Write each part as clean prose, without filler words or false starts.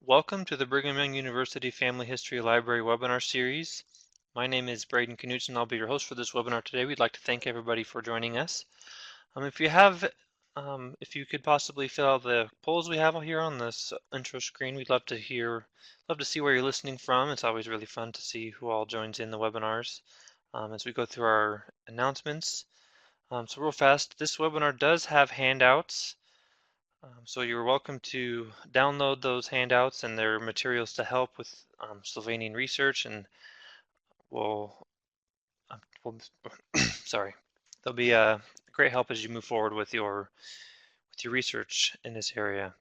Welcome to the Brigham Young University Family History Library webinar series. My name is Braden Knutson. I'll be your host for this webinar today. We'd like to thank everybody for joining us. If you could possibly fill out the polls we have here on this intro screen, we'd love to see where you're listening from. It's always really fun to see who all joins in the webinars as we go through our announcements. So real fast, this webinar does have handouts. So you're welcome to download those handouts and their materials to help with Slovenian research, and will we'll sorry, they'll be a great help as you move forward with your research in this area.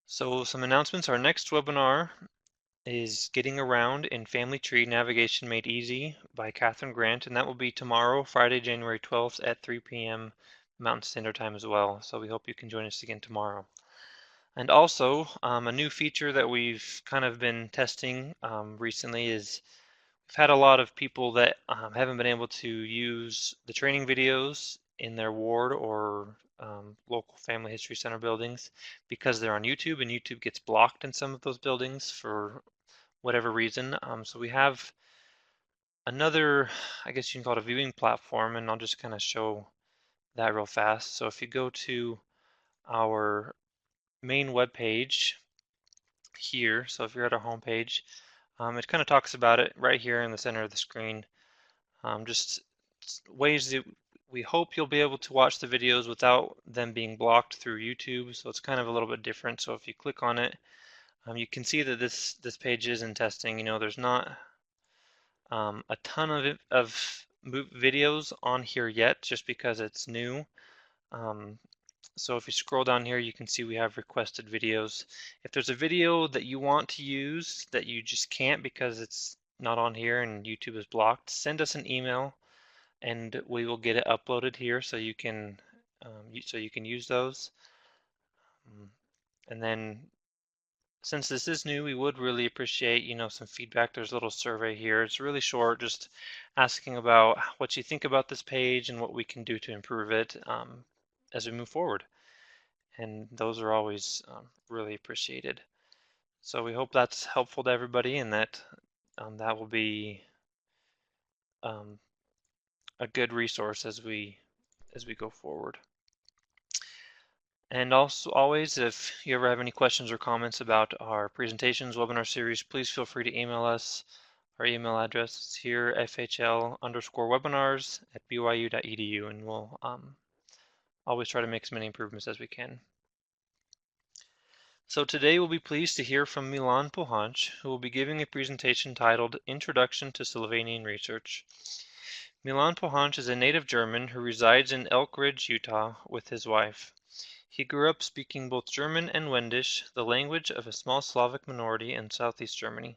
So some announcements. Our next webinar is Getting Around in Family Tree Navigation Made Easy by Catherine Grant, and that will be tomorrow, Friday, January 12th at 3 p.m. Mountain Standard Time as well. So we hope you can join us again tomorrow. And also, a new feature that we've kind of been testing recently is we've had a lot of people that haven't been able to use the training videos in their ward or local family history center buildings because they're on YouTube, and YouTube gets blocked in some of those buildings for whatever reason. So we have another, I guess you can call it a viewing platform, and I'll just kind of show that real fast. So if you go to our main web page here, so if you're at our home page, it kind of talks about it right here in the center of the screen. Just ways that we hope you'll be able to watch the videos without them being blocked through YouTube. So it's kind of a little bit different. So if you click on it, you can see that this page is in testing. You know, there's not a ton of videos on here yet, just because it's new. So if you scroll down here, you can see we have requested videos. If there's a video that you want to use that you just can't because it's not on here and YouTube is blocked, send us an email and we will get it uploaded here so you can use those. And then since this is new, we would really appreciate, some feedback. There's a little survey here. It's really short, just asking about what you think about this page and what we can do to improve it as we move forward. And those are always really appreciated. So we hope that's helpful to everybody, and that that will be a good resource as we go forward. And also, always, if you ever have any questions or comments about our presentations, webinar series, please feel free to email us. Our email address is here, fhl_webinars@byu.edu, and we'll always try to make as many improvements as we can. So today we'll be pleased to hear from Milan Pohontsch, who will be giving a presentation titled Introduction to Slovenian Research. Milan Pohontsch is a native German who resides in Elk Ridge, Utah, with his wife. He grew up speaking both German and Wendish, the language of a small Slavic minority in southeast Germany.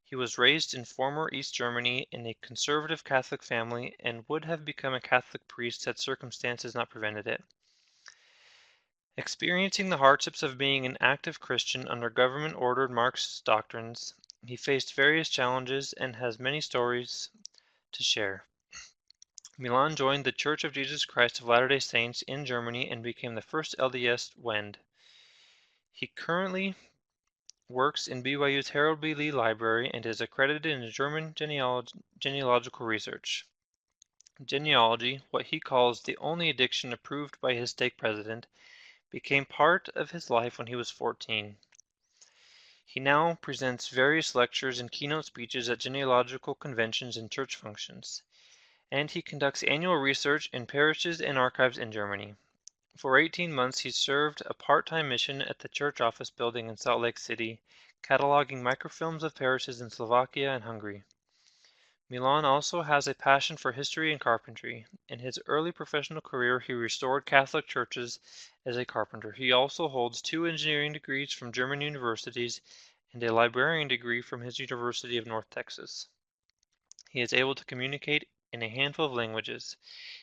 He was raised in former East Germany in a conservative Catholic family and would have become a Catholic priest had circumstances not prevented it. Experiencing the hardships of being an active Christian under government-ordered Marxist doctrines, he faced various challenges and has many stories to share. Milan joined the Church of Jesus Christ of Latter-day Saints in Germany and became the first LDS Wend. He currently works in BYU's Harold B. Lee Library and is accredited in German genealogical research. Genealogy, what he calls the only addiction approved by his stake president, became part of his life when he was 14. He now presents various lectures and keynote speeches at genealogical conventions and church functions, and he conducts annual research in parishes and archives in Germany. For 18 months, he served a part-time mission at the church office building in Salt Lake City, cataloging microfilms of parishes in Slovakia and Hungary. Milan also has a passion for history and carpentry. In his early professional career, he restored Catholic churches as a carpenter. He also holds 2 engineering degrees from German universities and a librarian degree from his University of North Texas. He is able to communicate in a handful of languages.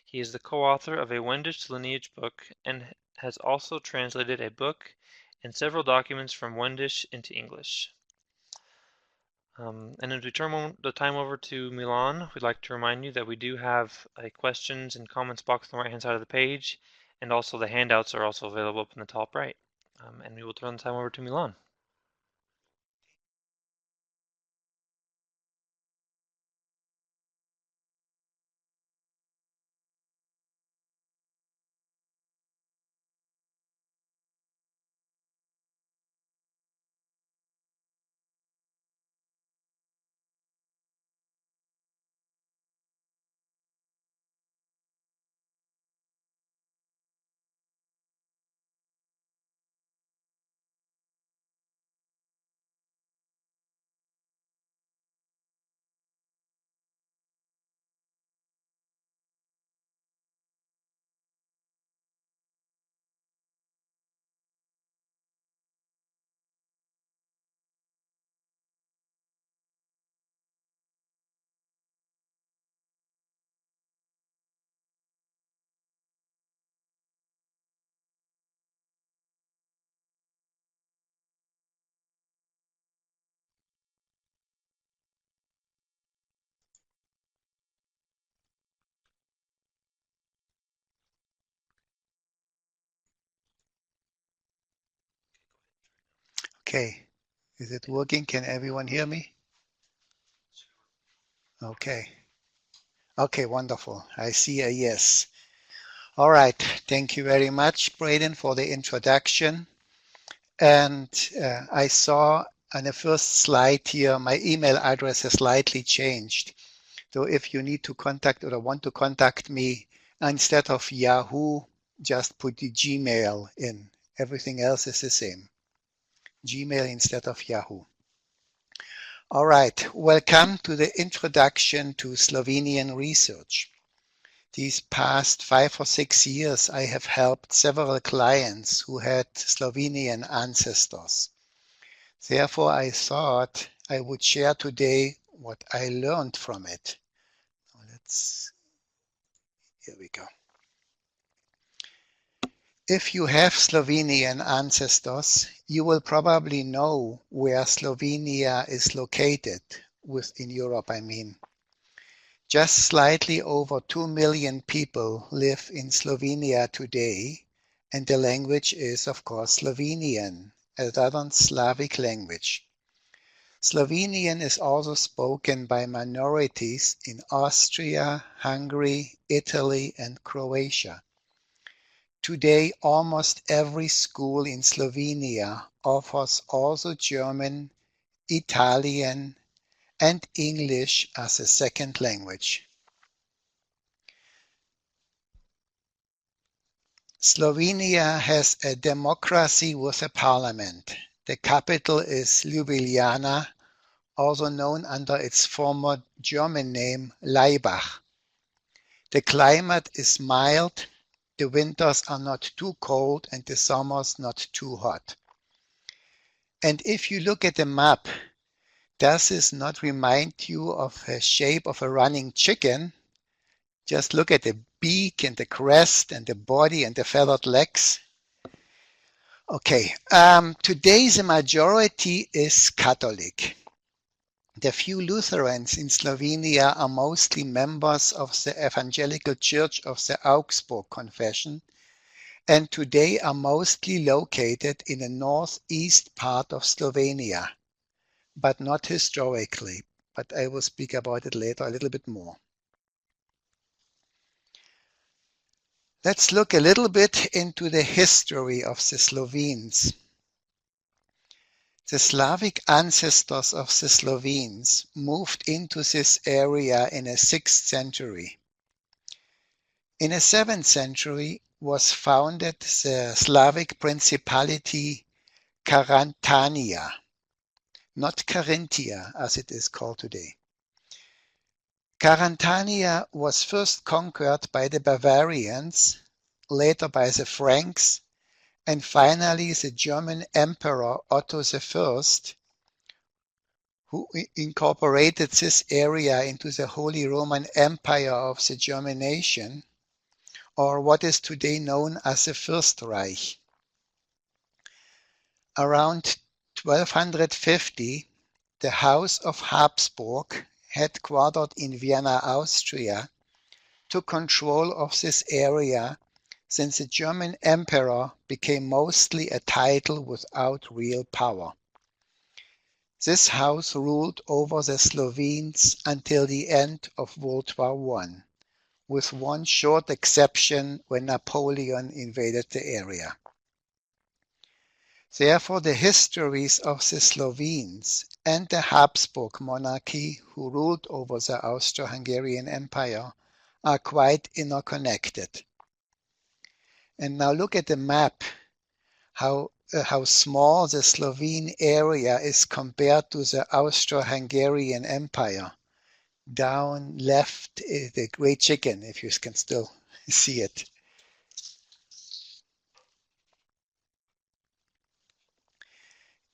He is the co-author of a Wendish lineage book and has also translated a book and several documents from Wendish into English. And as we turn the time over to Milan, we'd like to remind you that we do have a questions and comments box on the right-hand side of the page, and also the handouts are also available up in the top right. And we will turn the time over to Milan. Okay. Is it working? Can everyone hear me? Okay. Okay, wonderful. I see a yes. All right. Thank you very much, Braden, for the introduction. And I saw on the first slide here, my email address has slightly changed. So if you need to contact or want to contact me, instead of Yahoo, just put the Gmail in. Everything else is the same. Gmail instead of Yahoo. All right, welcome to the introduction to Slovenian research. These past 5 or 6 years, I have helped several clients who had Slovenian ancestors. Therefore, I thought I would share today what I learned from it. Here we go. If you have Slovenian ancestors, you will probably know where Slovenia is located, within Europe, I mean. Just slightly over 2 million people live in Slovenia today, and the language is, of course, Slovenian, a Southern Slavic language. Slovenian is also spoken by minorities in Austria, Hungary, Italy, and Croatia. Today, almost every school in Slovenia offers also German, Italian, and English as a second language. Slovenia has a democracy with a parliament. The capital is Ljubljana, also known under its former German name Laibach. The climate is mild. The winters are not too cold and the summers not too hot. And if you look at the map, does this not remind you of the shape of a running chicken? Just look at the beak and the crest and the body and the feathered legs. Okay, today the majority is Catholic. The few Lutherans in Slovenia are mostly members of the Evangelical Church of the Augsburg Confession, and today are mostly located in the northeast part of Slovenia, but not historically. But I will speak about it later a little bit more. Let's look a little bit into the history of the Slovenes. The Slavic ancestors of the Slovenes moved into this area in the 6th century. In the 7th century was founded the Slavic principality Carantania, not Carinthia as it is called today. Carantania was first conquered by the Bavarians, later by the Franks, and finally the German Emperor Otto I, who incorporated this area into the Holy Roman Empire of the German nation, or what is today known as the First Reich. Around 1250, the House of Habsburg, headquartered in Vienna, Austria, took control of this area since the German emperor became mostly a title without real power. This house ruled over the Slovenes until the end of World War I, with one short exception when Napoleon invaded the area. Therefore, the histories of the Slovenes and the Habsburg monarchy, who ruled over the Austro-Hungarian Empire, are quite interconnected. And now look at the map, how small the Slovene area is compared to the Austro-Hungarian Empire. Down left is the great chicken, if you can still see it.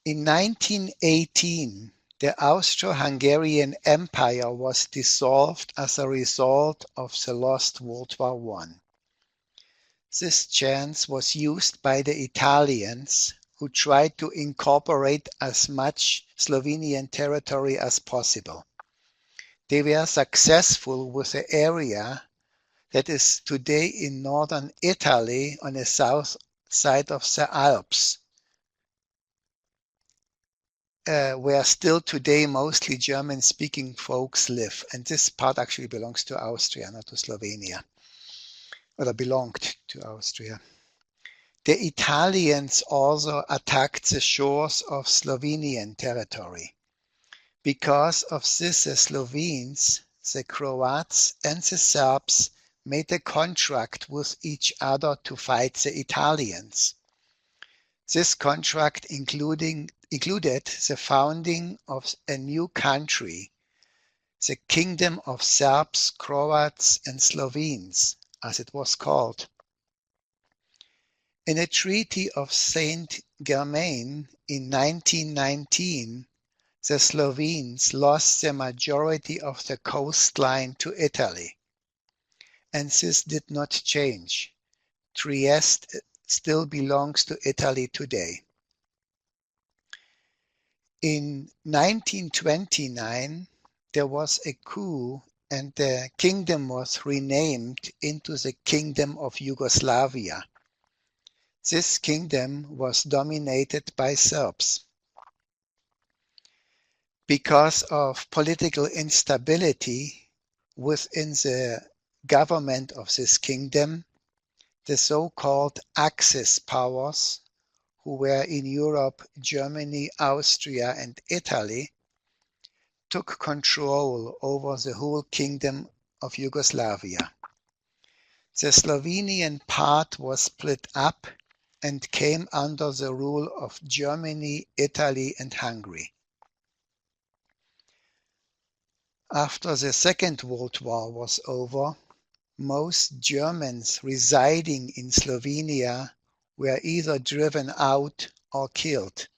In 1918, the Austro-Hungarian Empire was dissolved as a result of the lost World War I. This chance was used by the Italians, who tried to incorporate as much Slovenian territory as possible. They were successful with the area that is today in northern Italy on the south side of the Alps. where still today mostly German-speaking folks live. And this part actually belongs to Austria, not to Slovenia, or belonged to Austria. The Italians also attacked the shores of Slovenian territory. Because of this, the Slovenes, the Croats, and the Serbs made a contract with each other to fight the Italians. This contract included the founding of a new country, the Kingdom of Serbs, Croats, and Slovenes, as it was called. In a Treaty of Saint-Germain in 1919, the Slovenes lost the majority of the coastline to Italy, and this did not change. Trieste still belongs to Italy today. In 1929, there was a coup and the kingdom was renamed into the Kingdom of Yugoslavia. This kingdom was dominated by Serbs. Because of political instability within the government of this kingdom, the so-called Axis powers, who were in Europe, Germany, Austria, and Italy, took control over the whole kingdom of Yugoslavia. The Slovenian part was split up and came under the rule of Germany, Italy, and Hungary. After the Second World War was over, most Germans residing in Slovenia were either driven out or killed.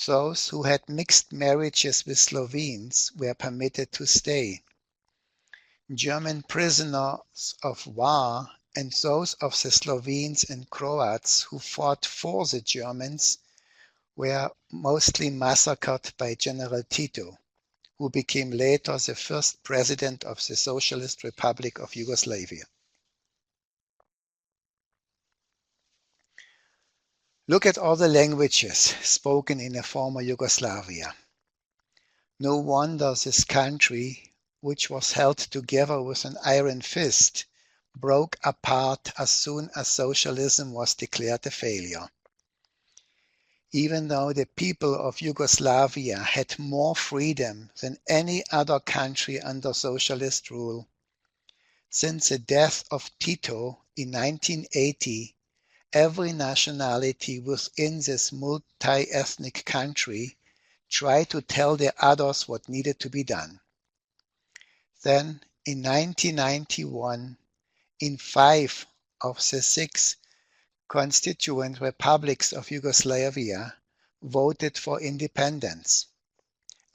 Those who had mixed marriages with Slovenes were permitted to stay. German prisoners of war and those of the Slovenes and Croats who fought for the Germans were mostly massacred by General Tito, who became later the first president of the Socialist Republic of Yugoslavia. Look at all the languages spoken in the former Yugoslavia. No wonder this country, which was held together with an iron fist, broke apart as soon as socialism was declared a failure. Even though the people of Yugoslavia had more freedom than any other country under socialist rule, since the death of Tito in 1980, every nationality within this multi-ethnic country tried to tell the others what needed to be done. Then, in 1991, in 5 of the 6 constituent republics of Yugoslavia voted for independence.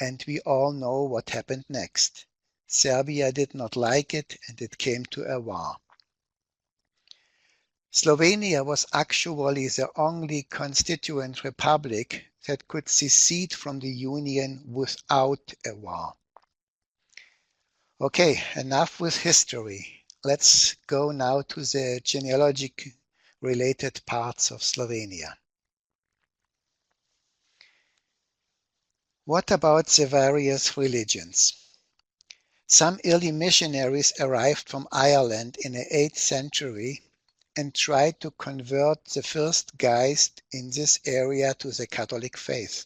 And we all know what happened next. Serbia did not like it and it came to a war. Slovenia was actually the only constituent republic that could secede from the Union without a war. Okay, enough with history. Let's go now to the genealogic-related parts of Slovenia. What about the various religions? Some early missionaries arrived from Ireland in the 8th century and tried to convert the first guys in this area to the Catholic faith.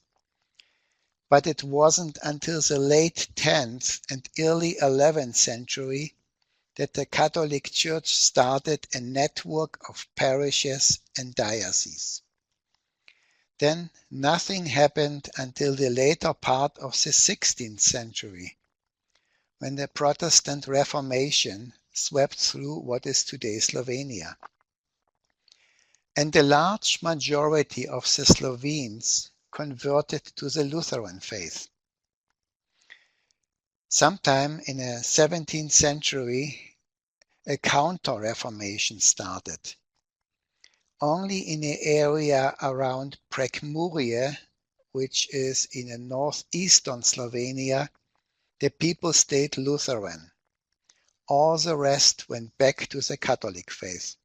But it wasn't until the late 10th and early 11th century that the Catholic Church started a network of parishes and dioceses. Then nothing happened until the later part of the 16th century, when the Protestant Reformation swept through what is today Slovenia. And the large majority of the Slovenes converted to the Lutheran faith. Sometime in the 17th century, a counter-reformation started. Only in the area around Prekmurje, which is in the northeastern Slovenia, the people stayed Lutheran. All the rest went back to the Catholic faith.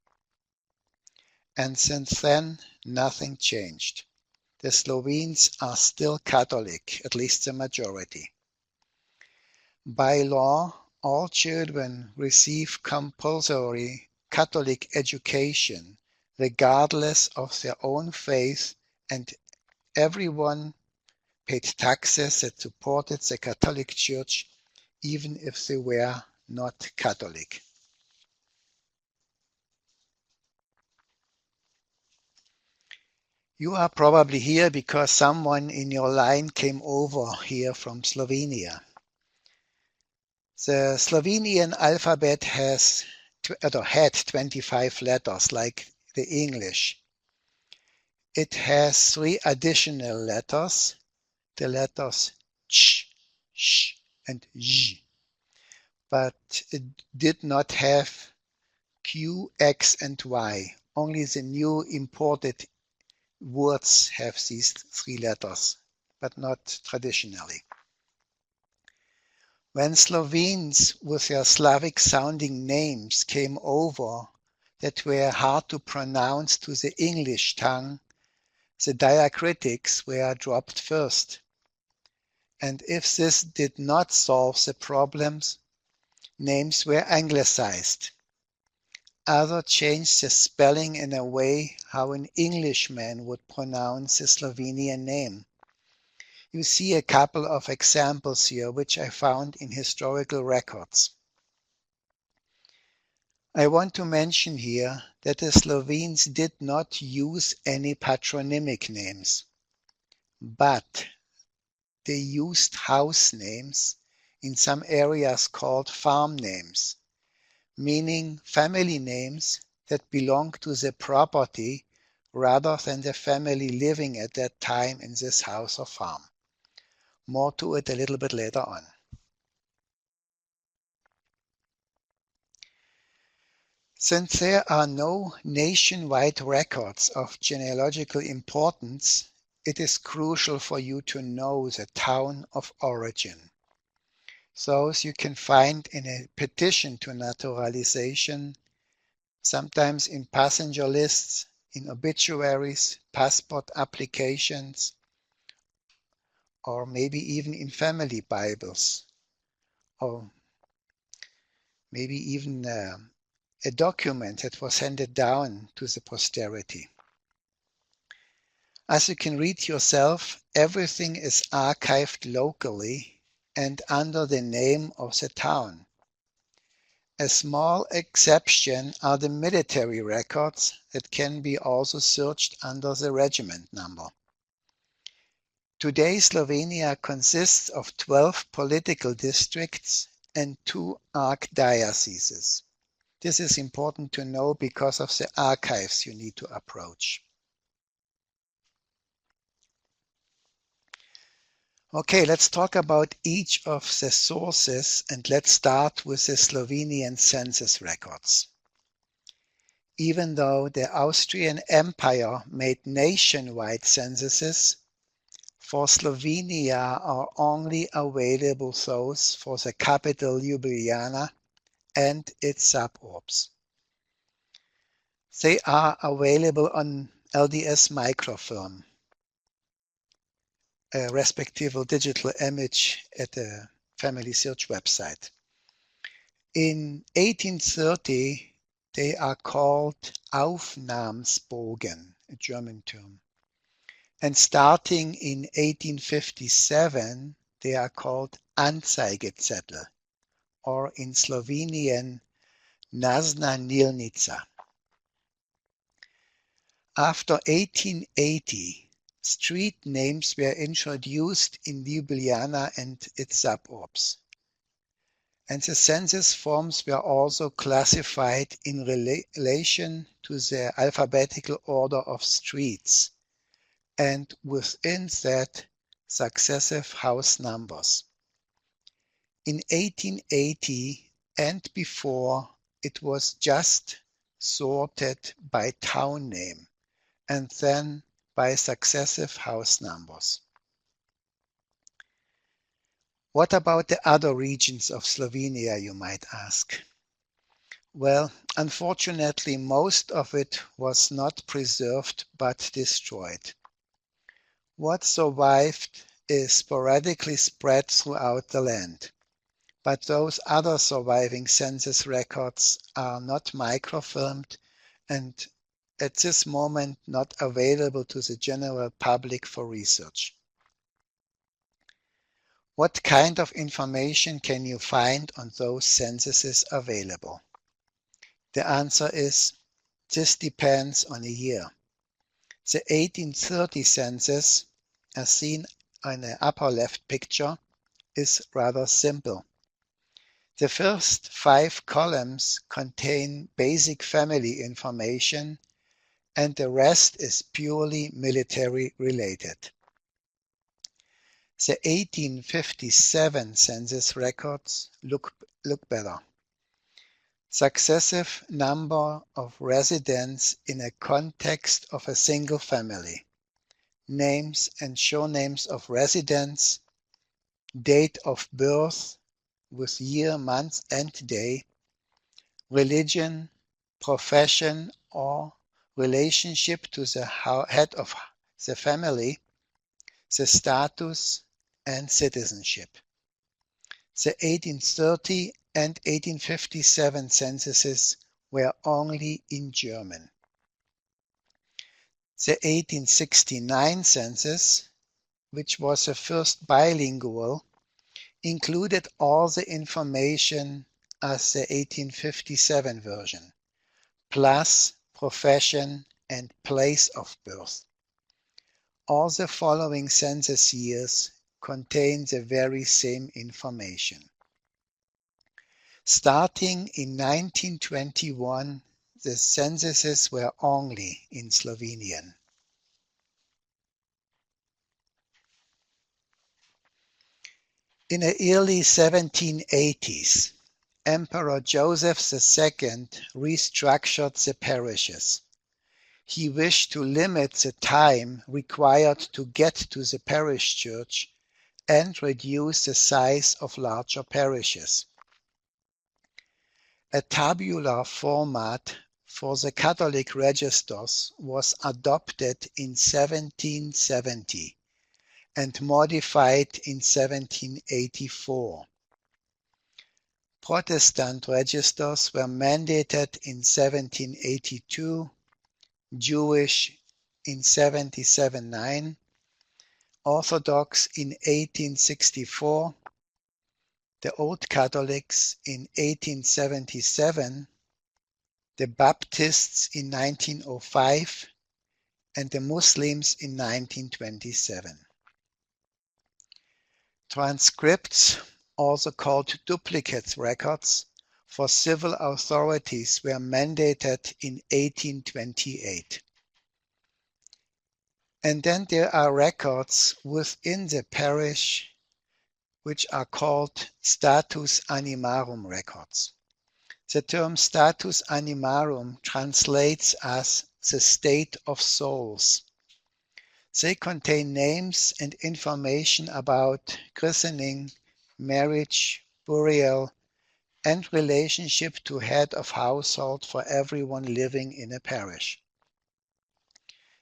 And since then, nothing changed. the Slovenes are still Catholic, at least the majority. By law, all children receive compulsory Catholic education, regardless of their own faith, and everyone paid taxes that supported the Catholic Church, even if they were not Catholic. You are probably here because someone in your line came over here from Slovenia. The Slovenian alphabet had 25 letters like the English. It has 3 additional letters, the letters ch, sh, and j, but it did not have Q, X, and Y. Only the new imported words have these 3 letters, but not traditionally. When Slovenes with their Slavic-sounding names came over that were hard to pronounce to the English tongue, the diacritics were dropped first. And if this did not solve the problems, names were anglicized. Others changed the spelling in a way how an Englishman would pronounce a Slovenian name. You see a couple of examples here which I found in historical records. I want to mention here that the Slovenes did not use any patronymic names, but they used house names, in some areas called farm names, meaning family names that belong to the property rather than the family living at that time in this house or farm. More to it a little bit later on. Since there are no nationwide records of genealogical importance, it is crucial for you to know the town of origin. Those you can find in a petition to naturalization, sometimes in passenger lists, in obituaries, passport applications, or maybe even in family Bibles, or maybe even a document that was handed down to the posterity. As you can read yourself, everything is archived locally and under the name of the town. A small exception are the military records that can be also searched under the regiment number. Today Slovenia consists of 12 political districts and 2 archdioceses. This is important to know because of the archives you need to approach. Okay, let's talk about each of the sources, and let's start with the Slovenian census records. Even though the Austrian Empire made nationwide censuses, for Slovenia are only available those for the capital Ljubljana and its suburbs. They are available on LDS microfilm, a respective digital image at the Family Search website. In 1830, they are called Aufnahmsbogen, a German term. And starting in 1857, they are called Anzeigezettel, or in Slovenian, Naznanilnica. After 1880, street names were introduced in Ljubljana and its suburbs. And the census forms were also classified in relation to the alphabetical order of streets, and within that, successive house numbers. In 1880 and before, it was just sorted by town name, and then by successive house numbers. What about the other regions of Slovenia, you might ask? Well, unfortunately, most of it was not preserved but destroyed. What survived is sporadically spread throughout the land, but those other surviving census records are not microfilmed and at this moment not available to the general public for research. What kind of information can you find on those censuses available? The answer is, this depends on a year. The 1830 census, as seen in the upper left picture, is rather simple. The first 5 columns contain basic family information and the rest is purely military related. The 1857 census records look better. Successive number of residents in a context of a single family, names and surnames of residents, date of birth with year, month and day, religion, profession or relationship to the head of the family, the status and citizenship. The 1830 and 1857 censuses were only in German. The 1869 census, which was the first bilingual, included all the information as the 1857 version, plus profession and place of birth. All the following census years contain the very same information. Starting in 1921, the censuses were only in Slovenian. In the early 1780s, Emperor Joseph II restructured the parishes. He wished to limit the time required to get to the parish church and reduce the size of larger parishes. A tabular format for the Catholic registers was adopted in 1770 and modified in 1784. Protestant registers were mandated in 1782, Jewish in 1779, Orthodox in 1864, the Old Catholics in 1877, the Baptists in 1905, and the Muslims in 1927. Transcripts, also called duplicate records, for civil authorities were mandated in 1828. And then there are records within the parish which are called status animarum records. The term status animarum translates as the state of souls. They contain names and information about christening, marriage, burial, and relationship to head of household for everyone living in a parish.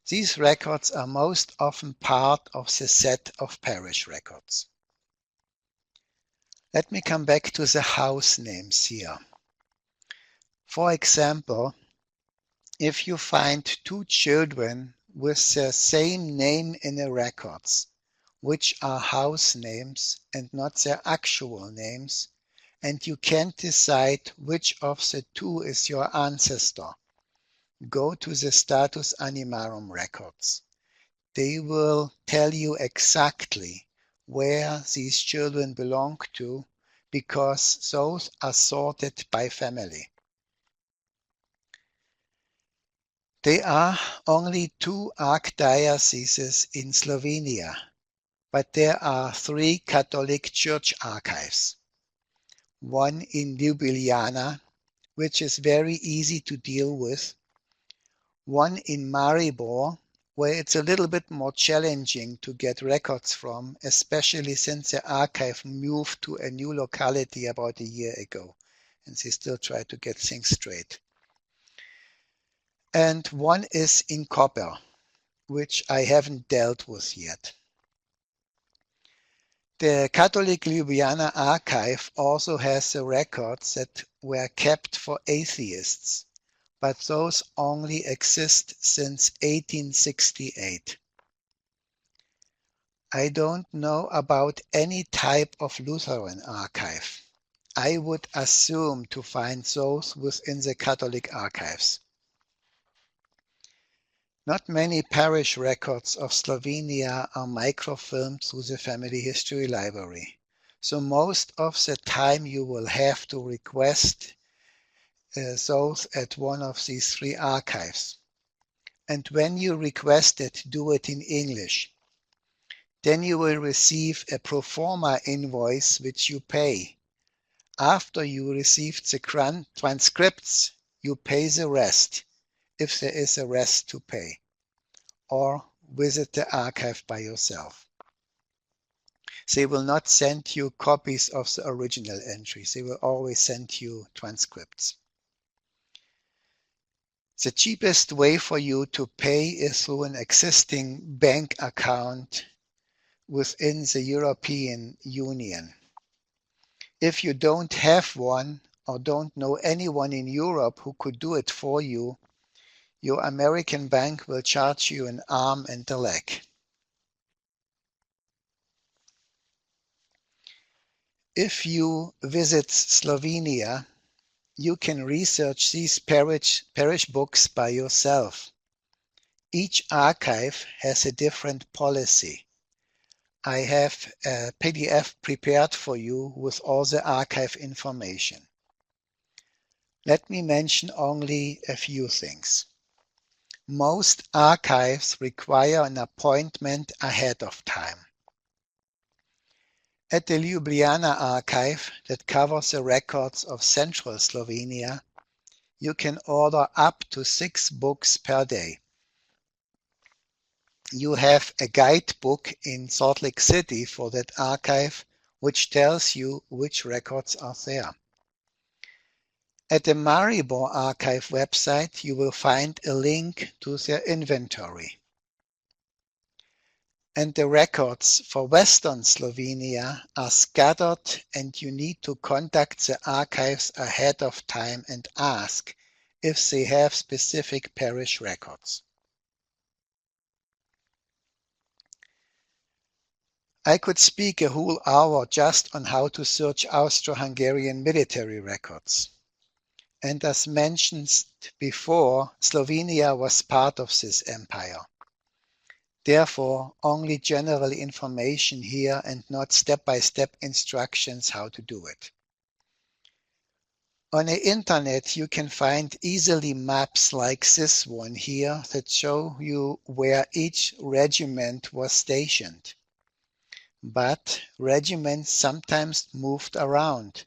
These records are most often part of the set of parish records. Let me come back to the house names here. For example, if you find 2 children with the same name in the records, which are house names and not their actual names, and you can't decide which of the 2 is your ancestor, go to the status animarum records. They will tell you exactly where these children belong to, because those are sorted by family. There are only 2 archdioceses in Slovenia, but there are 3 Catholic Church archives. One in Ljubljana, which is very easy to deal with. One in Maribor, where it's a little bit more challenging to get records from, especially since the archive moved to a new locality about a year ago, and they still try to get things straight. And one is in Koper, which I haven't dealt with yet. The Catholic Ljubljana archive also has the records that were kept for atheists, but those only exist since 1868. I don't know about any type of Lutheran archive. I would assume to find those within the Catholic archives. Not many parish records of Slovenia are microfilmed through the Family History Library, so most of the time you will have to request those at one of these three archives. And when you request it, do it in English. Then you will receive a pro forma invoice which you pay. After you received the transcripts, you pay the rest, if there is a rest to pay, or visit the archive by yourself. They will not send you copies of the original entries. They will always send you transcripts. The cheapest way for you to pay is through an existing bank account within the European Union. If you don't have one or don't know anyone in Europe who could do it for you, your American bank will charge you an arm and a leg. If you visit Slovenia, you can research these parish books by yourself. Each archive has a different policy. I have a PDF prepared for you with all the archive information. Let me mention only a few things. Most archives require an appointment ahead of time. At the Ljubljana archive that covers the records of central Slovenia, you can order up to 6 books per day. You have a guidebook in Salt Lake City for that archive, which tells you which records are there. At the Maribor archive website, you will find a link to their inventory. And the records for Western Slovenia are scattered, and you need to contact the archives ahead of time and ask if they have specific parish records. I could speak a whole hour just on how to search Austro-Hungarian military records. And as mentioned before, Slovenia was part of this empire. Therefore, only general information here and not step-by-step instructions how to do it. On the internet, you can find easily maps like this one here that show you where each regiment was stationed. But regiments sometimes moved around,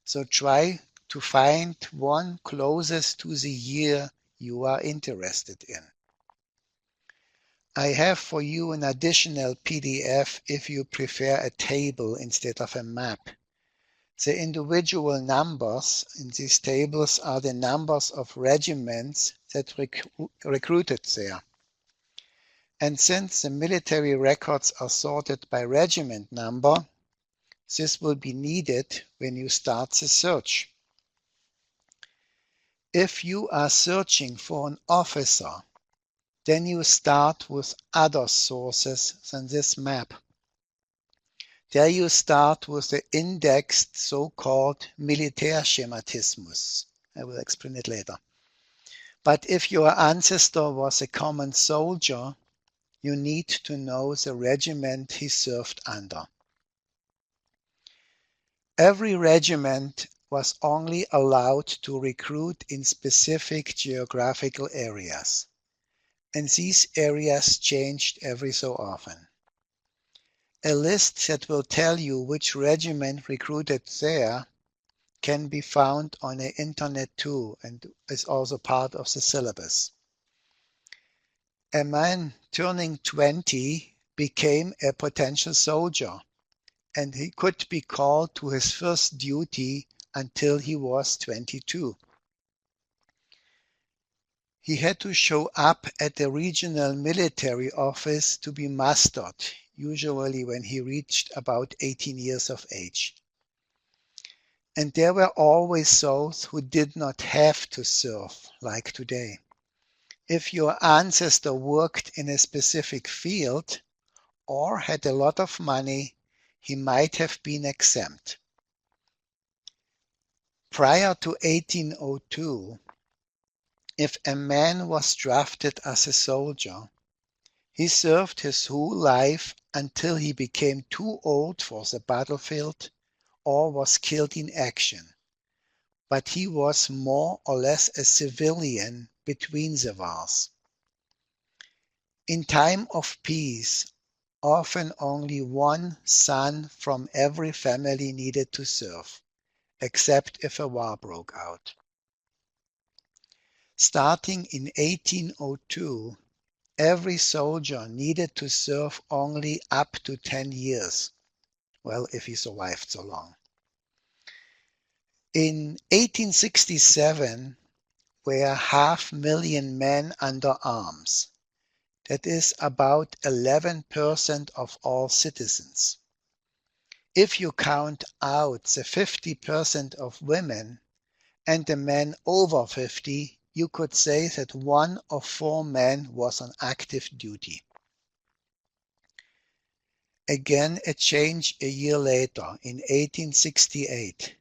so try to find one closest to the year you are interested in. I have for you an additional PDF if you prefer a table instead of a map. The individual numbers in these tables are the numbers of regiments that recruited there. And since the military records are sorted by regiment number, this will be needed when you start the search. If you are searching for an officer, then you start with other sources than this map. There you start with the indexed so-called Militärschematismus. I will explain it later. But if your ancestor was a common soldier, you need to know the regiment he served under. Every regiment was only allowed to recruit in specific geographical areas, and these areas changed every so often. A list that will tell you which regiment recruited there can be found on the internet too, and is also part of the syllabus. A man turning 20 became a potential soldier, and he could be called to his first duty until he was 22. He had to show up at the regional military office to be mustered, usually when he reached about 18 years of age. And there were always those who did not have to serve, like today. If your ancestor worked in a specific field or had a lot of money, he might have been exempt. Prior to 1802, if a man was drafted as a soldier, he served his whole life until he became too old for the battlefield or was killed in action. But he was more or less a civilian between the wars. In time of peace, often only one son from every family needed to serve, except if a war broke out. Starting in 1802, every soldier needed to serve only up to 10 years. Well, if he survived so long. In 1867, were 500,000 men under arms. That is about 11% of all citizens. If you count out the 50% of women and the men over 50, you could say that 1 of 4 men was on active duty. Again, a change a year later, in 1868,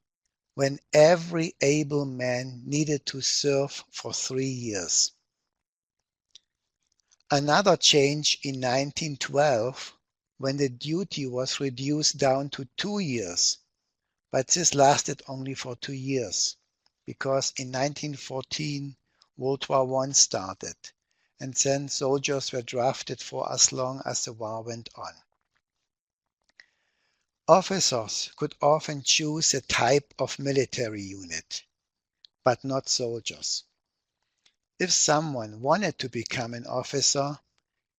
when every able man needed to serve for 3 years. Another change in 1912, when the duty was reduced down to 2 years, but this lasted only for 2 years, because in 1914 World War I started, and then soldiers were drafted for as long as the war went on. Officers could often choose a type of military unit, but not soldiers. If someone wanted to become an officer,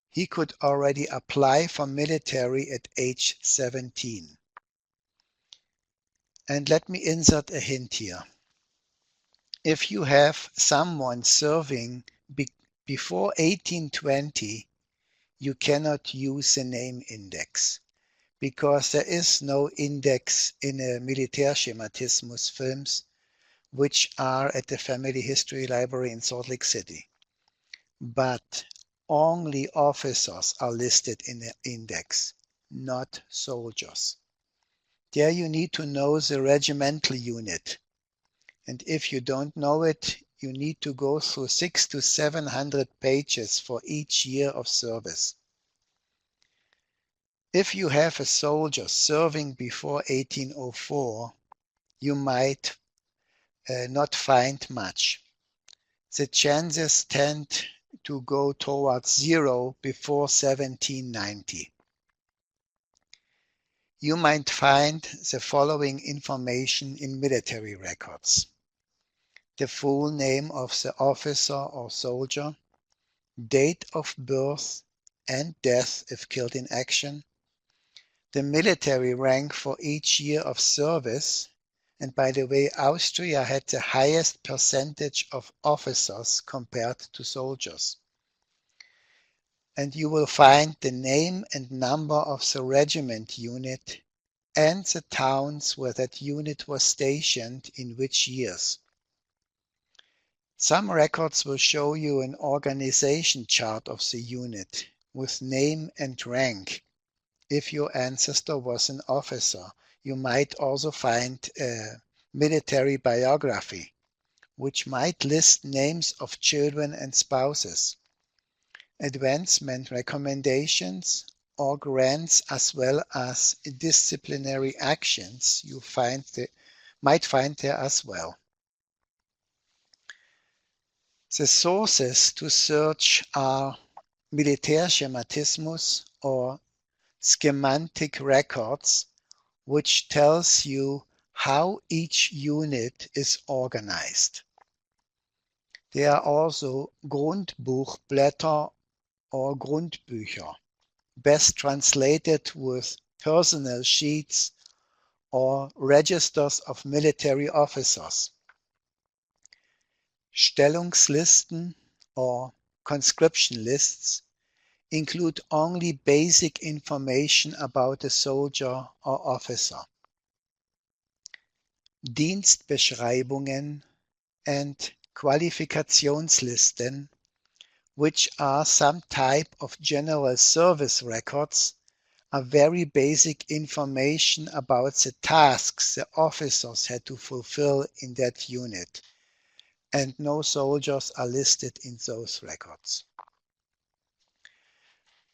he could already apply for military at age 17. And let me insert a hint here. If you have someone serving before 1820, you cannot use the name index, because there is no index in a Militärschematismus films, which are at the Family History Library in Salt Lake City. But only officers are listed in the index, not soldiers. There you need to know the regimental unit. And if you don't know it, you need to go through 600 to 700 pages for each year of service. If you have a soldier serving before 1804, you might not find much. The chances tend to go towards 0 before 1790. You might find the following information in military records: the full name of the officer or soldier, date of birth and death if killed in action, the military rank for each year of service, and by the way, Austria had the highest percentage of officers compared to soldiers. And you will find the name and number of the regiment unit and the towns where that unit was stationed in which years. Some records will show you an organization chart of the unit with name and rank. If your ancestor was an officer, you might also find a military biography, which might list names of children and spouses, advancement recommendations, or grants, as well as disciplinary actions you might find there as well. The sources to search are Militärschematismus or schematic records, which tells you how each unit is organized. There are also Grundbuchblätter or Grundbücher, best translated with personnel sheets or registers of military officers. Stellungslisten or conscription lists include only basic information about a soldier or officer. Dienstbeschreibungen and Qualifikationslisten, which are some type of general service records, are very basic information about the tasks the officers had to fulfill in that unit, and no soldiers are listed in those records.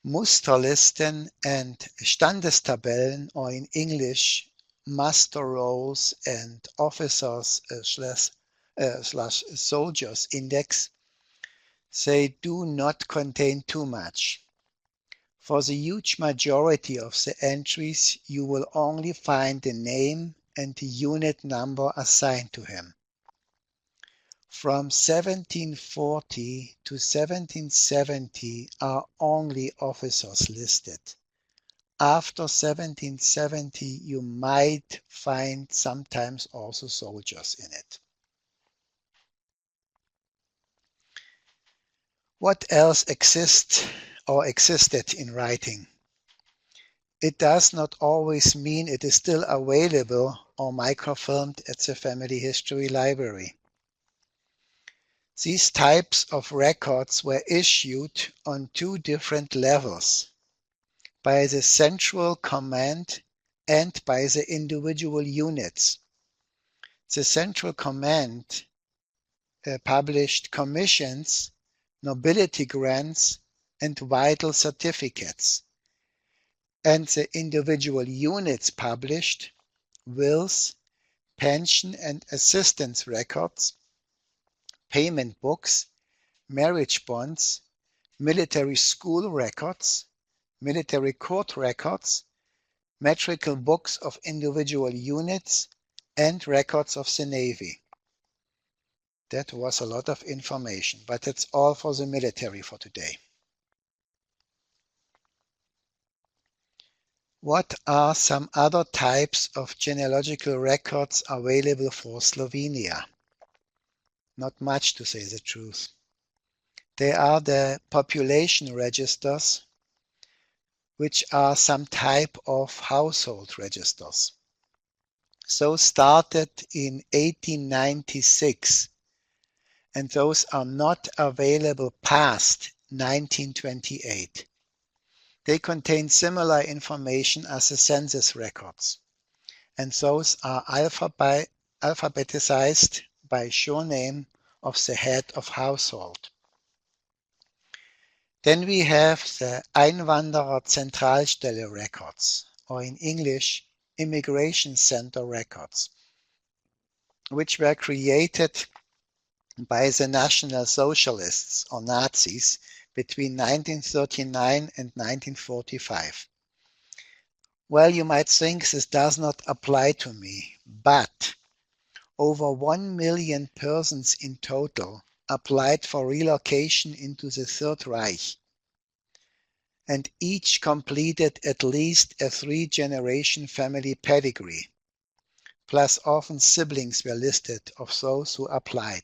Musterlisten and Standestabellen, or in English, muster rolls and officers slash soldiers index, they do not contain too much. For the huge majority of the entries, you will only find the name and the unit number assigned to him. From 1740 to 1770 are only officers listed. After 1770, you might find sometimes also soldiers in it. What else exists or existed in writing? It does not always mean it is still available or microfilmed at the Family History Library. These types of records were issued on two different levels, by the central command and by the individual units. The central command published commissions, nobility grants, and vital certificates, and the individual units published wills, pension and assistance records, payment books, marriage bonds, military school records, military court records, metrical books of individual units, and records of the Navy. That was a lot of information, but that's all for the military for today. What are some other types of genealogical records available for Slovenia? Not much, to say the truth. They are the population registers, which are some type of household registers. Those started in 1896, and those are not available past 1928. They contain similar information as the census records, and those are alphabetized by surname of the head of household. Then we have the Einwanderer-Zentralstelle records, or in English, Immigration Center records, which were created by the National Socialists, or Nazis, between 1939 and 1945. Well, you might think this does not apply to me, but over 1 million persons in total applied for relocation into the Third Reich, and each completed at least a 3-generation family pedigree, plus often siblings were listed of those who applied.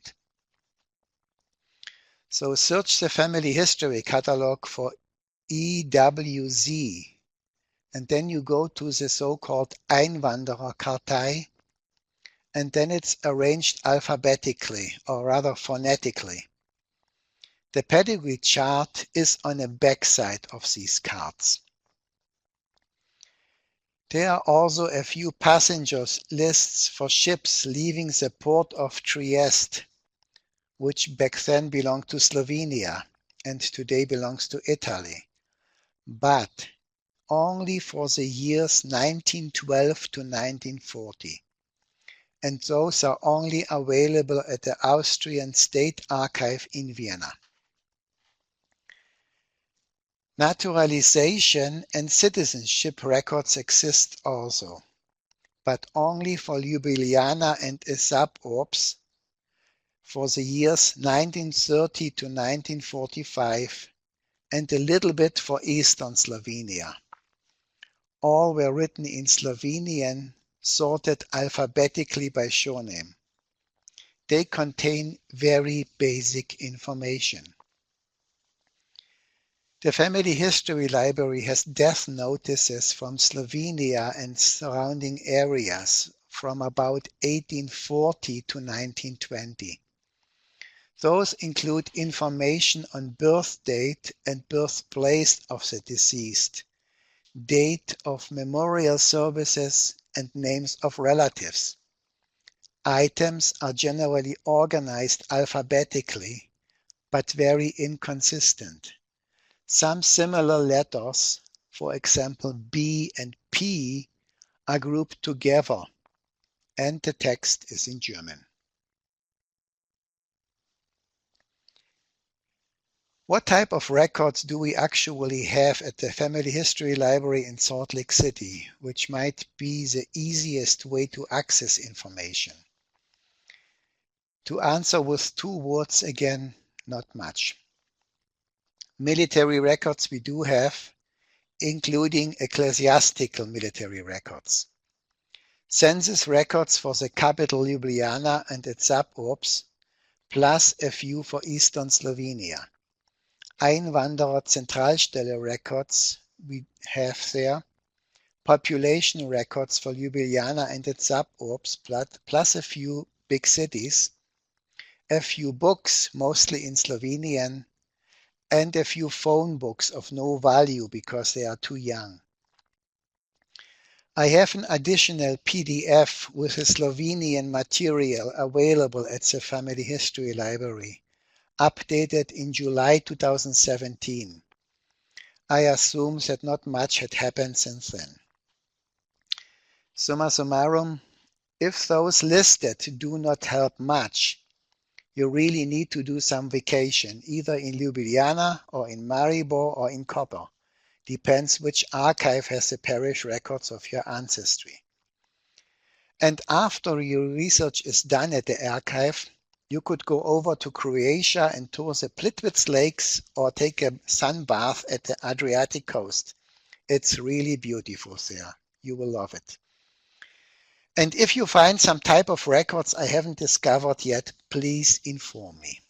So search the family history catalog for EWZ, and then you go to the so-called Einwandererkartei, and then it's arranged alphabetically, or rather phonetically. The pedigree chart is on the backside of these cards. There are also a few passengers lists for ships leaving the port of Trieste, which back then belonged to Slovenia and today belongs to Italy, but only for the years 1912 to 1940. And those are only available at the Austrian State Archive in Vienna. Naturalization and citizenship records exist also, but only for Ljubljana and its suburbs for the years 1930 to 1945, and a little bit for Eastern Slovenia. All were written in Slovenian, sorted alphabetically by surname. They contain very basic information. The Family History Library has death notices from Slovenia and surrounding areas from about 1840 to 1920. Those include information on birth date and birthplace of the deceased, date of memorial services, and names of relatives. Items are generally organized alphabetically, but very inconsistent. Some similar letters, for example B and P, are grouped together, and the text is in German. What type of records do we actually have at the Family History Library in Salt Lake City, which might be the easiest way to access information? To answer with two words again, not much. Military records we do have, including ecclesiastical military records. Census records for the capital Ljubljana and its suburbs, plus a few for eastern Slovenia. Einwanderer-Zentralstelle records we have there, population records for Ljubljana and its suburbs, plus a few big cities, a few books, mostly in Slovenian, and a few phone books of no value because they are too young. I have an additional PDF with the Slovenian material available at the Family History Library, updated in July 2017. I assume that not much had happened since then. Summa summarum, if those listed do not help much, you really need to do some vacation, either in Ljubljana or in Maribor or in Koper. Depends which archive has the parish records of your ancestry. And after your research is done at the archive, you could go over to Croatia and tour the Plitvice Lakes or take a sun bath at the Adriatic coast. It's really beautiful there. You will love it. And if you find some type of records I haven't discovered yet, please inform me.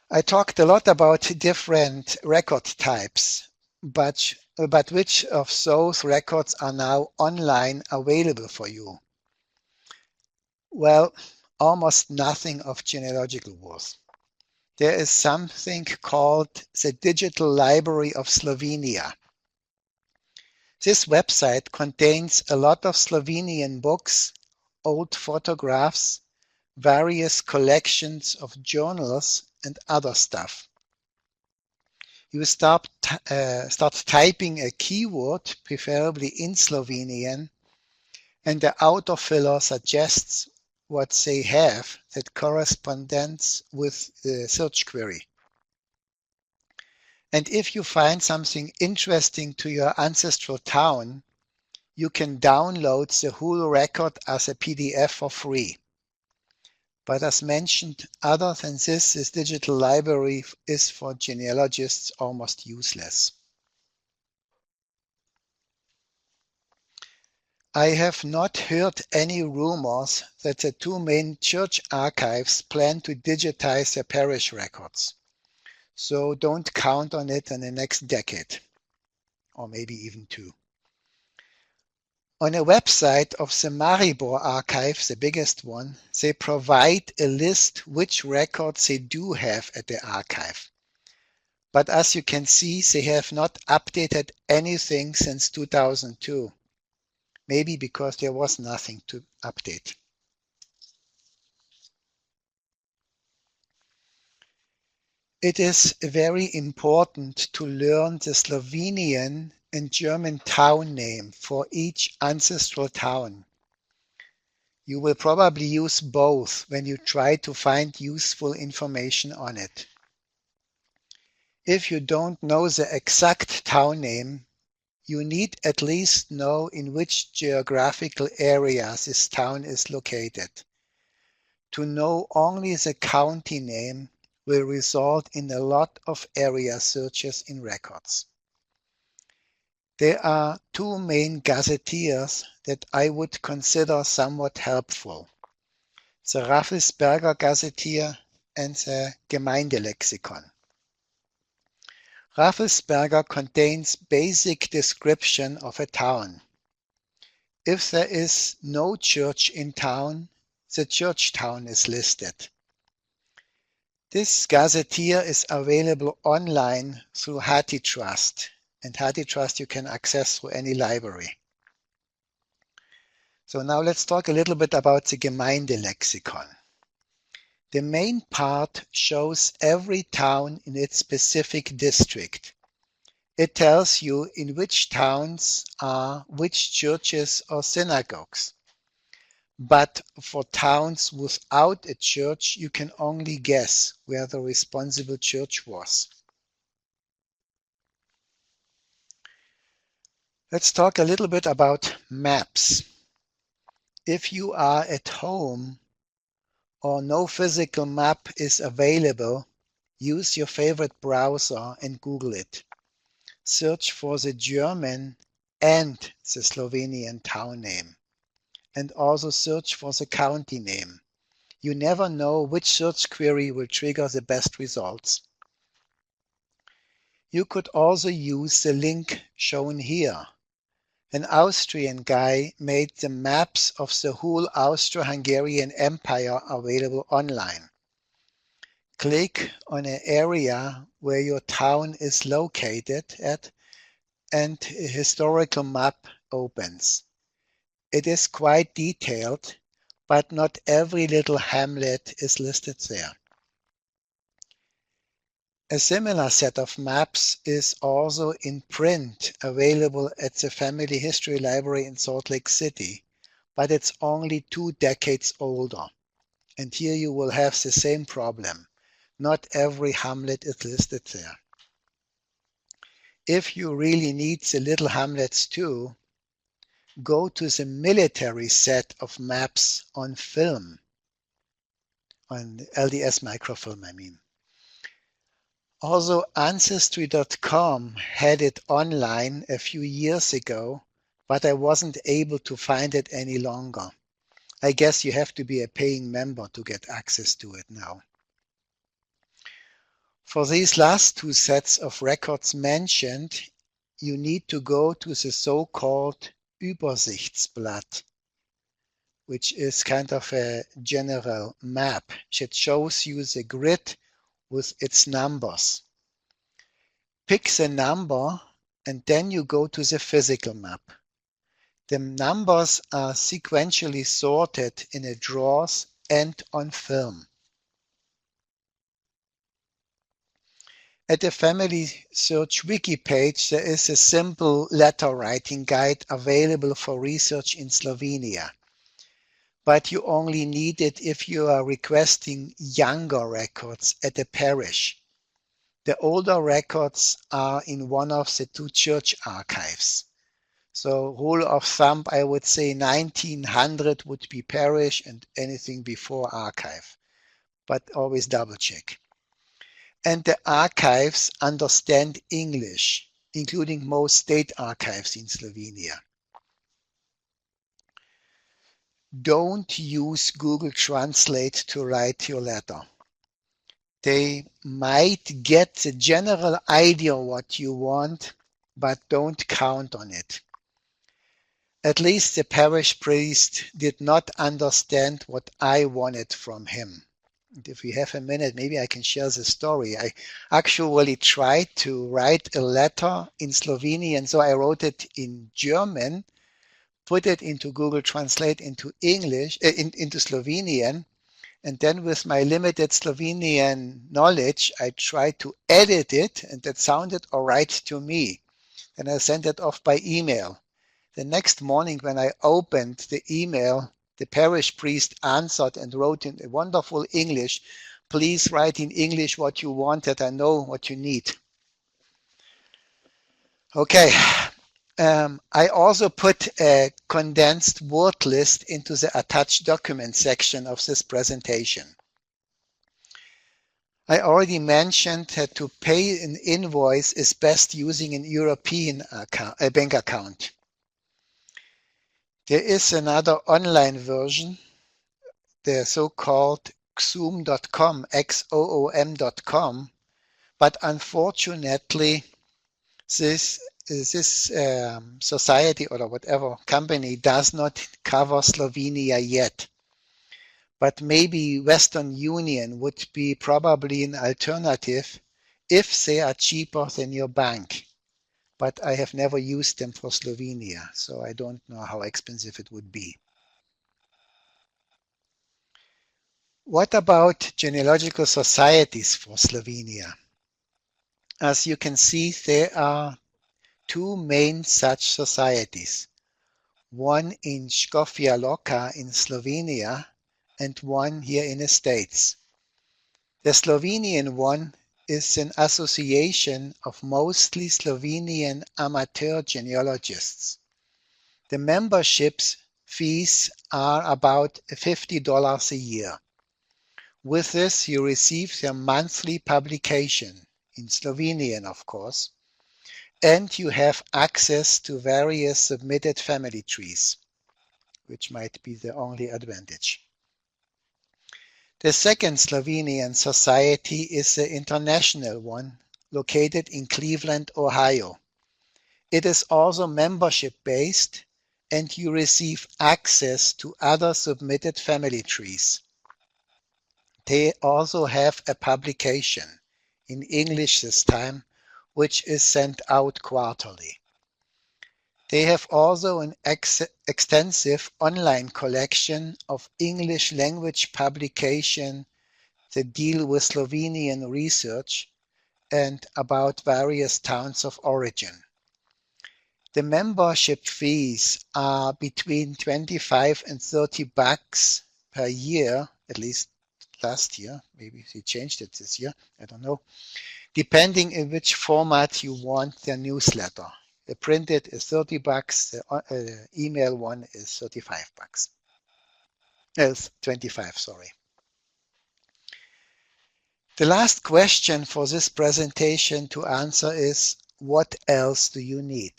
I talked a lot about different record types, but which of those records are now online available for you? Well, almost nothing of genealogical worth. There is something called the Digital Library of Slovenia. This website contains a lot of Slovenian books, old photographs, various collections of journals, and other stuff. You start typing a keyword, preferably in Slovenian, and the autofiller suggests what they have that corresponds with the search query. And if you find something interesting to your ancestral town, you can download the whole record as a PDF for free. But as mentioned, other than this digital library is for genealogists almost useless. I have not heard any rumors that the two main church archives plan to digitize their parish records. So don't count on it in the next decade, or maybe even two. On a website of the Maribor archive, the biggest one, they provide a list which records they do have at the archive. But as you can see, they have not updated anything since 2002. Maybe because there was nothing to update. It is very important to learn the Slovenian and German town name for each ancestral town. You will probably use both when you try to find useful information on it. If you don't know the exact town name, you need at least know in which geographical area this town is located. To know only the county name will result in a lot of area searches in records. There are two main gazetteers that I would consider somewhat helpful: the Raffelsberger Gazetteer and the Gemeindelexikon. Rafflesberger contains basic description of a town. If there is no church in town, the church town is listed. This gazetteer is available online through HathiTrust, and HathiTrust you can access through any library. So now let's talk a little bit about the Gemeindelexikon. The main part shows every town in its specific district. It tells you in which towns are which churches or synagogues. But for towns without a church, you can only guess where the responsible church was. Let's talk a little bit about maps. If you are at home or no physical map is available, use your favorite browser and Google it. Search for the German and the Slovenian town name, and also search for the county name. You never know which search query will trigger the best results. You could also use the link shown here. An Austrian guy made the maps of the whole Austro-Hungarian Empire available online. Click on an area where your town is located at, and a historical map opens. It is quite detailed, but not every little hamlet is listed there. A similar set of maps is also in print available at the Family History Library in Salt Lake City, but it's only 2 decades older. And here you will have the same problem. Not every hamlet is listed there. If you really need the little hamlets too, go to the military set of maps on film, on LDS microfilm, I mean. Also, Ancestry.com had it online a few years ago, but I wasn't able to find it any longer. I guess you have to be a paying member to get access to it now. For these last 2 sets of records mentioned, you need to go to the so-called Übersichtsblatt, which is kind of a general map. It shows you the grid with its numbers. Pick the number and then you go to the physical map. The numbers are sequentially sorted in a drawers and on film. At the Family Search Wiki page, there is a simple letter writing guide available for research in Slovenia. But you only need it if you are requesting younger records at a parish. The older records are in one of the 2 church archives. So rule of thumb, I would say 1900 would be parish and anything before archive, but always double check. And the archives understand English, including most state archives in Slovenia. Don't use Google Translate to write your letter. They might get the general idea what you want, but don't count on it. At least the parish priest did not understand what I wanted from him. And if we have a minute, maybe I can share the story. I actually tried to write a letter in Slovenian, so I wrote it in German, put it into Google Translate into English, into Slovenian, and then with my limited Slovenian knowledge, I tried to edit it, and that sounded all right to me. Then I sent it off by email. The next morning when I opened the email, the parish priest answered and wrote in a wonderful English, "Please write in English what you wanted. I know what you need." Okay. I also put a condensed word list into the attached document section of this presentation. I already mentioned that to pay an invoice is best using an European bank account. There is another online version, the so-called xoom.com, xoom.com, but unfortunately, this society or whatever company does not cover Slovenia yet. But maybe Western Union would be probably an alternative if they are cheaper than your bank. But I have never used them for Slovenia, so I don't know how expensive it would be. What about genealogical societies for Slovenia? As you can see, there are two main such societies, one in Škofja Loka in Slovenia and one here in the States. The Slovenian one is an association of mostly Slovenian amateur genealogists. The membership's fees are about $50 a year. With this, you receive their monthly publication, in Slovenian of course, and you have access to various submitted family trees, which might be the only advantage. The second Slovenian society is the international one, located in Cleveland, Ohio. It is also membership-based, and you receive access to other submitted family trees. They also have a publication, in English this time, which is sent out quarterly. They have also an extensive online collection of English language publication that deal with Slovenian research and about various towns of origin. The membership fees are between 25 and 30 bucks per year, at least last year. Maybe they changed it this year, I don't know. Depending in which format you want their newsletter. The printed is 30 bucks, the email one is 35 bucks. 25, sorry. The last question for this presentation to answer is, what else do you need?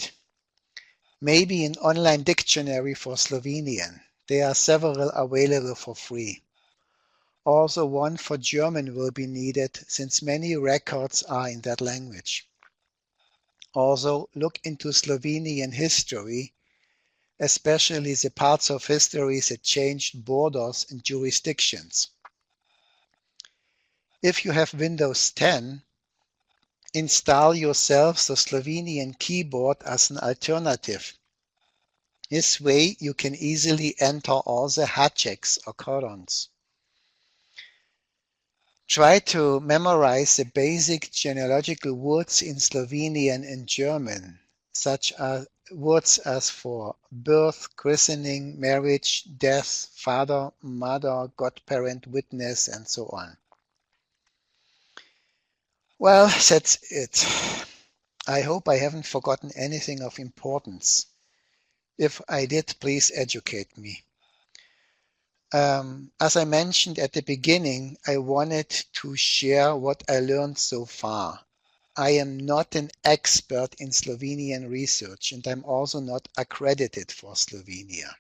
Maybe an online dictionary for Slovenian. There are several available for free. Also one for German will be needed since many records are in that language. Also look into Slovenian history, especially the parts of history that changed borders and jurisdictions. If you have Windows 10, install yourself the Slovenian keyboard as an alternative. This way you can easily enter all the hashtags or colons. Try to memorize the basic genealogical words in Slovenian and German, such as words as for birth, christening, marriage, death, father, mother, godparent, witness, and so on. Well, that's it. I hope I haven't forgotten anything of importance. If I did, please educate me. As I mentioned at the beginning, I wanted to share what I learned so far. I am not an expert in Slovenian research, and I'm also not accredited for Slovenia.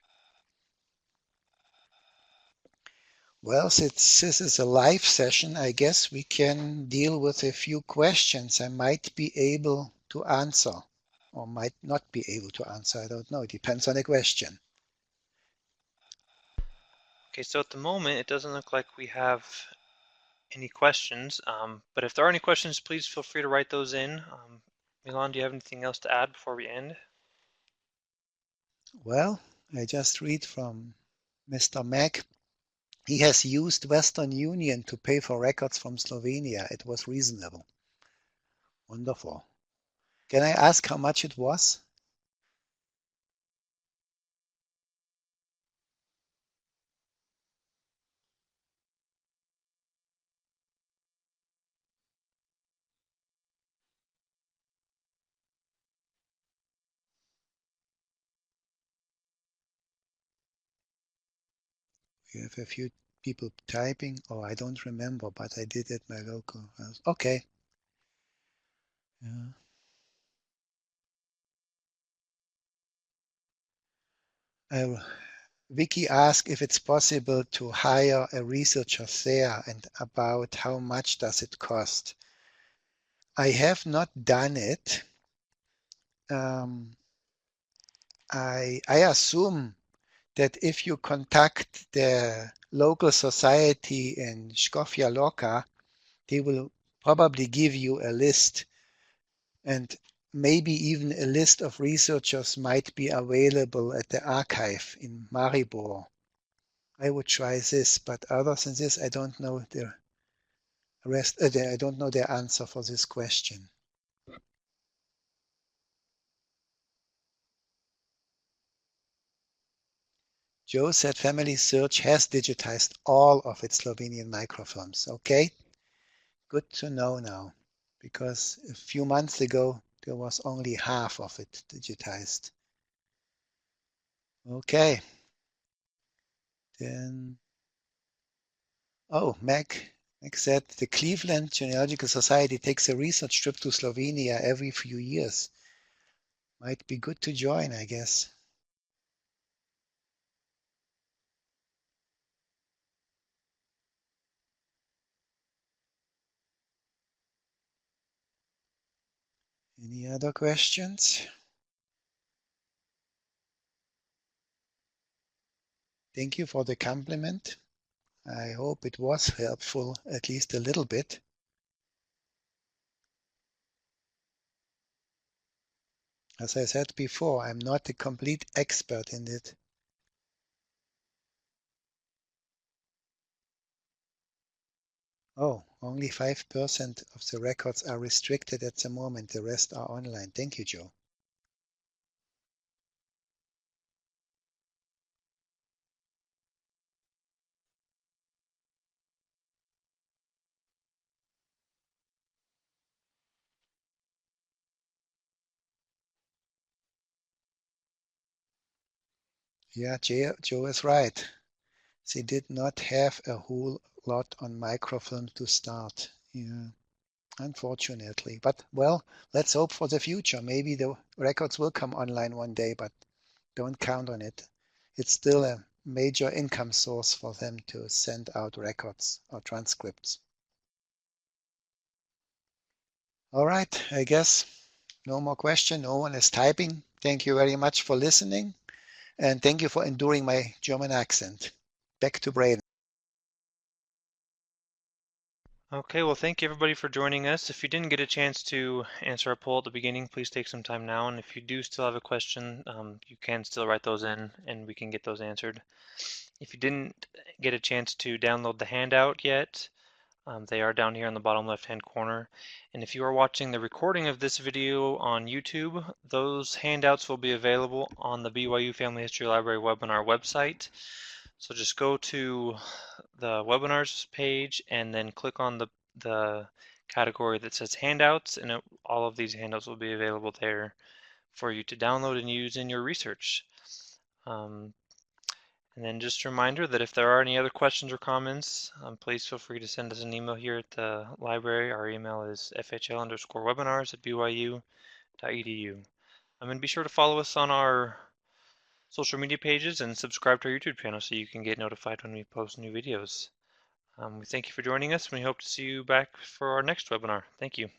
Well, since this is a live session, I guess we can deal with a few questions I might be able to answer, or might not be able to answer. I don't know. It depends on the question. Okay, so at the moment, it doesn't look like we have any questions, but if there are any questions, please feel free to write those in. Milan, do you have anything else to add before we end? Well, I just read from Mr. Mac. He has used Western Union to pay for records from Slovenia. It was reasonable. Wonderful. Can I ask how much it was? We have a few people typing. Oh, I don't remember, but I did it my local. Okay. Yeah. I Vicky asked if it's possible to hire a researcher there and about how much does it cost. I have not done it. Um, I assume that if you contact the local society in Škofja Loka, they will probably give you a list, and maybe even a list of researchers might be available at the archive in Maribor. I would try this, but other than this, I don't know the rest. I don't know the answer for this question. Joe said Family Search has digitized all of its Slovenian microfilms. Okay, good to know now, because a few months ago there was only half of it digitized. Okay, then, oh, Meg said the Cleveland Genealogical Society takes a research trip to Slovenia every few years. Might be good to join, I guess. Any other questions? Thank you for the compliment. I hope it was helpful, at least a little bit. As I said before, I'm not a complete expert in it. Oh, only 5% of the records are restricted at the moment. The rest are online. Thank you, Joe. Yeah, Joe is right. They did not have a whole lot on microfilm to start. Yeah, unfortunately. But well, let's hope for the future. Maybe the records will come online one day, but don't count on it. It's still a major income source for them to send out records or transcripts. All right, I guess no more question. No one is typing. Thank you very much for listening, and thank you for enduring my German accent. Back to Braden. Okay, well, thank you everybody for joining us. If you didn't get a chance to answer our poll at the beginning, please take some time now. And if you do still have a question, you can still write those in and we can get those answered. If you didn't get a chance to download the handout yet, they are down here in the bottom left-hand corner. And if you are watching the recording of this video on YouTube, those handouts will be available on the BYU Family History Library webinar website. So just go to the webinars page and then click on the category that says handouts, and all of these handouts will be available there for you to download and use in your research. And then just a reminder that if there are any other questions or comments, please feel free to send us an email here at the library. Our email is fhl_webinars@byu.edu. And be sure to follow us on our social media pages and subscribe to our YouTube channel so you can get notified when we post new videos. We thank you for joining us, and we hope to see you back for our next webinar. Thank you.